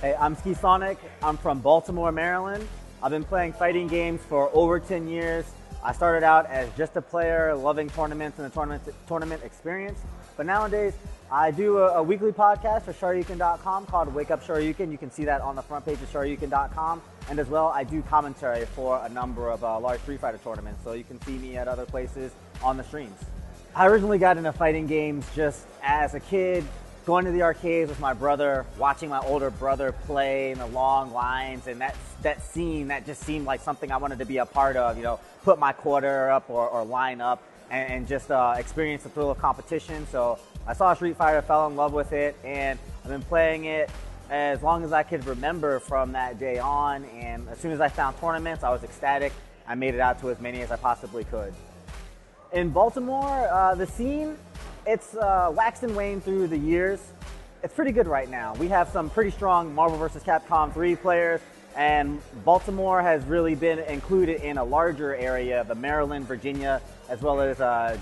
Hey, I'm SkiSonic. I'm from Baltimore, Maryland. I've been playing fighting games for over 10 years. I started out as just a player, loving tournaments and the tournament experience. But nowadays, I do a weekly podcast for Shoryuken.com called Wake Up Shoryuken. You can see that on the front page of Shoryuken.com. And as well, I do commentary for a number of large Street Fighter tournaments. So you can see me at other places on the streams. I originally got into fighting games just as a kid, going to the arcades with my brother, watching my older brother play in the long lines, and that scene, that just seemed like something I wanted to be a part of, put my quarter up or line up and just experience the thrill of competition. So I saw Street Fighter, fell in love with it, and I've been playing it as long as I could remember from that day on, and as soon as I found tournaments, I was ecstatic. I made it out to as many as I possibly could. In Baltimore, the scene, it's waxed and waned through the years. It's pretty good right now. We have some pretty strong Marvel vs. Capcom 3 players, and Baltimore has really been included in a larger area, the Maryland, Virginia, as well as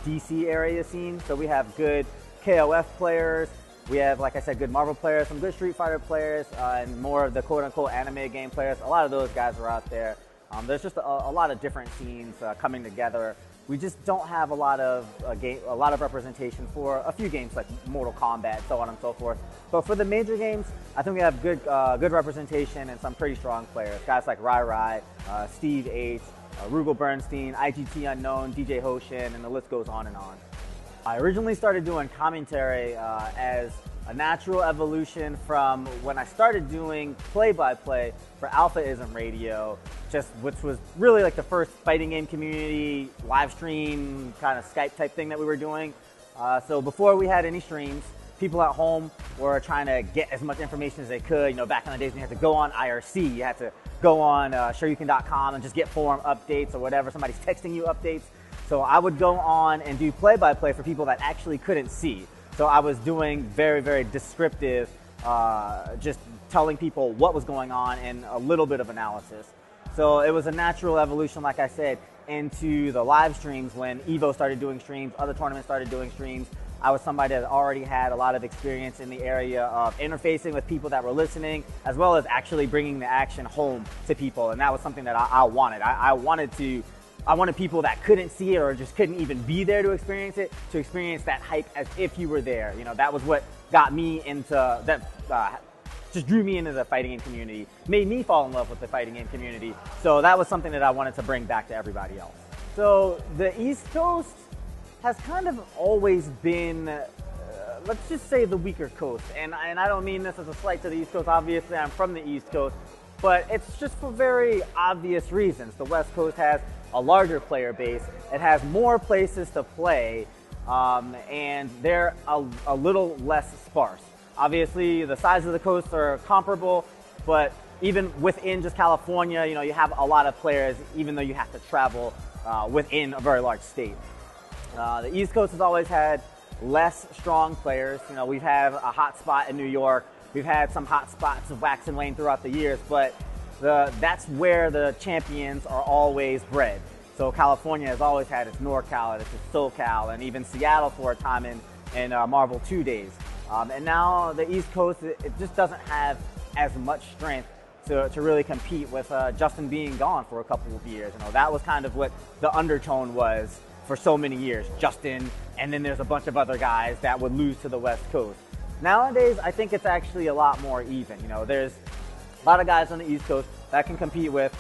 DC area scene. So we have good KOF players. We have, like I said, good Marvel players, some good Street Fighter players, and more of the quote-unquote anime game players. A lot of those guys are out there. There's just a lot of different scenes coming together. We just don't have a lot of representation for a few games like Mortal Kombat, so on and so forth. But for the major games, I think we have good representation and some pretty strong players. Guys like Rai Rai, Steve H, Rugal Bernstein, IGT Unknown, DJ Hoshin, and the list goes on and on. I originally started doing commentary as a natural evolution from when I started doing play-by-play for Alphaism Radio, which was really like the first fighting game community live stream kind of Skype type thing that we were doing. So before we had any streams, people at home were trying to get as much information as they could. Back in the days when you had to go on IRC, you had to go on Shoryuken.com and just get forum updates or whatever. Somebody's texting you updates. So I would go on and do play-by-play for people that actually couldn't see. So I was doing very, very descriptive, just telling people what was going on and a little bit of analysis. So it was a natural evolution, like I said, into the live streams when Evo started doing streams, other tournaments started doing streams. I was somebody that already had a lot of experience in the area of interfacing with people that were listening, as well as actually bringing the action home to people. And that was something that I wanted. I wanted people that couldn't see it or just couldn't even be there to experience it, to experience that hype as if you were there. That was what got me into that, just drew me into the fighting game community, made me fall in love with the fighting game community. So that was something that I wanted to bring back to everybody else. So the East Coast has kind of always been, let's just say, the weaker coast. And I don't mean this as a slight to the East Coast. Obviously, I'm from the East Coast, but it's just for very obvious reasons. The West Coast has a larger player base. It has more places to play, and they're a little less sparse. Obviously, the size of the coasts are comparable, but even within just California, you have a lot of players, even though you have to travel within a very large state. The East Coast has always had less strong players. We've had a hot spot in New York. We've had some hot spots of wax and wane throughout the years, but that's where the champions are always bred. So California has always had its NorCal, its SoCal, and even Seattle for a time in Marvel 2 days. And now the East Coast, it just doesn't have as much strength to really compete with Justin being gone for a couple of years. That was kind of what the undertone was for so many years. Justin, and then there's a bunch of other guys that would lose to the West Coast. Nowadays, I think it's actually a lot more even. There's a lot of guys on the East Coast that can compete with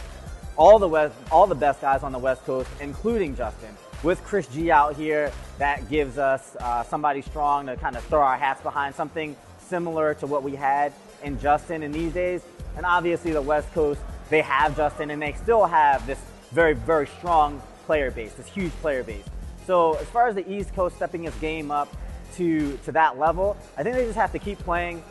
all the best guys on the West Coast, including Justin. With Chris G out here, that gives us somebody strong to kind of throw our hats behind, something similar to what we had in Justin in these days. And obviously the West Coast, they have Justin, and they still have this very, very strong player base, this huge player base. So as far as the East Coast stepping its game up to that level, I think they just have to keep playing,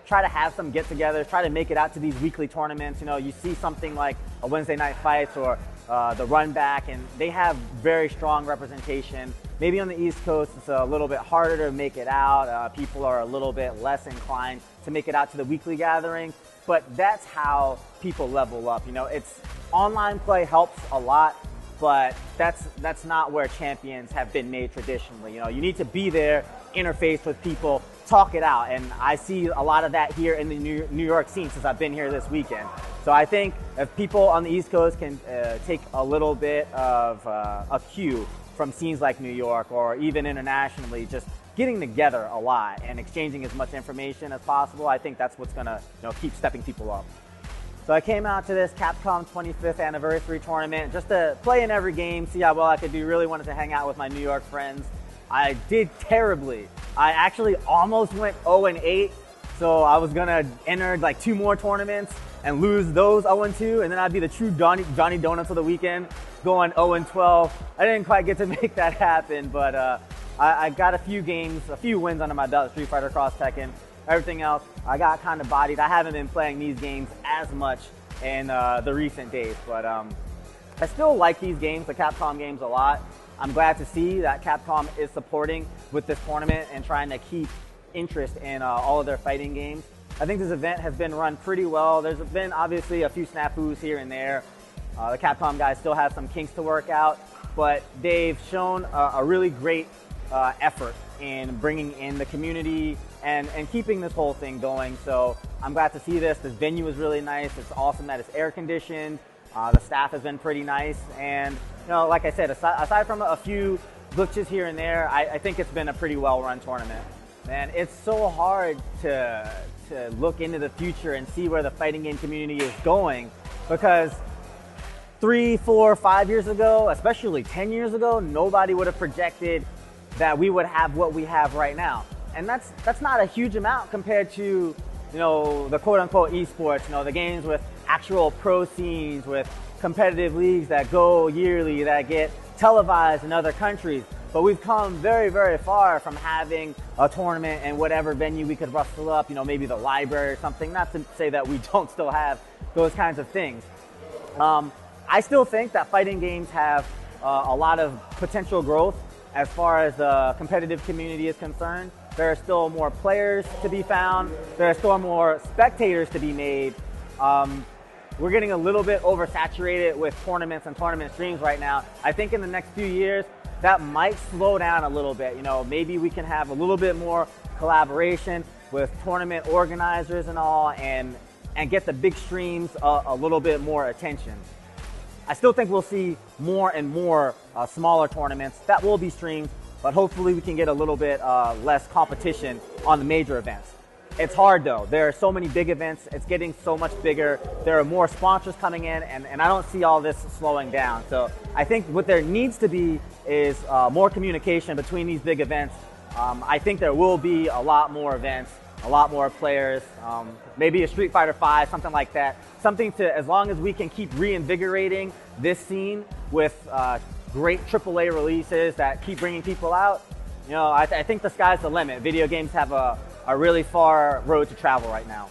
try to have some get-togethers, try to make it out to these weekly tournaments. You see something like a Wednesday Night Fights or the Run Back, and they have very strong representation. Maybe on the East Coast, it's a little bit harder to make it out. People are a little bit less inclined to make it out to the weekly gatherings, but that's how people level up. It's online play helps a lot. but that's not where champions have been made traditionally. You know, you need to be there, interface with people, talk it out, and I see a lot of that here in the New York scene since I've been here this weekend. So I think if people on the East Coast can take a little bit of a cue from scenes like New York or even internationally, just getting together a lot and exchanging as much information as possible, I think that's what's gonna, you know, keep stepping people up. So I came out to this Capcom 25th anniversary tournament just to play in every game, see how well I could do. Really wanted to hang out with my New York friends. I did terribly. I actually almost went 0-8, so I was gonna enter like 2 more tournaments and lose those 0-2, and then I'd be the true Johnny Donuts of the weekend, going 0-12. I didn't quite get to make that happen, but I got a few wins under my belt, Street Fighter, Cross Tekken. Everything else, I got kind of bodied. I haven't been playing these games as much in the recent days, but I still like these games, the Capcom games, a lot. I'm glad to see that Capcom is supporting with this tournament and trying to keep interest in all of their fighting games. I think this event has been run pretty well. There's been obviously a few snafus here and there. The Capcom guys still have some kinks to work out, but they've shown a really great effort in bringing in the community and keeping this whole thing going. So I'm glad to see this. This venue is really nice. It's awesome that it's air conditioned. The staff has been pretty nice. And, you know, like I said, aside from a few glitches here and there, I think it's been a pretty well-run tournament. Man, it's so hard to look into the future and see where the fighting game community is going, because 3, 4, 5 years ago, especially 10 years ago, nobody would have projected that we would have what we have right now. And that's not a huge amount compared to, you know, the quote-unquote esports, you know, the games with actual pro scenes, with competitive leagues that go yearly, that get televised in other countries. But we've come very, very far from having a tournament in whatever venue we could rustle up, you know, maybe the library or something. Not to say that we don't still have those kinds of things. I still think that fighting games have a lot of potential growth as far as the competitive community is concerned. There are still more players to be found. There are still more spectators to be made. We're getting a little bit oversaturated with tournaments and tournament streams right now. I think in the next few years, that might slow down a little bit. You know, maybe we can have a little bit more collaboration with tournament organizers and all, and get the big streams a little bit more attention. I still think we'll see more and more smaller tournaments that will be streamed, but hopefully we can get a little bit less competition on the major events. It's hard though. There are so many big events. It's getting so much bigger. There are more sponsors coming in, and I don't see all this slowing down. So I think what there needs to be is more communication between these big events. I think there will be a lot more events, a lot more players, maybe a Street Fighter 5, something like that. Something to, as long as we can keep reinvigorating this scene with great AAA releases that keep bringing people out, you know, I think the sky's the limit. Video games have a really far road to travel right now.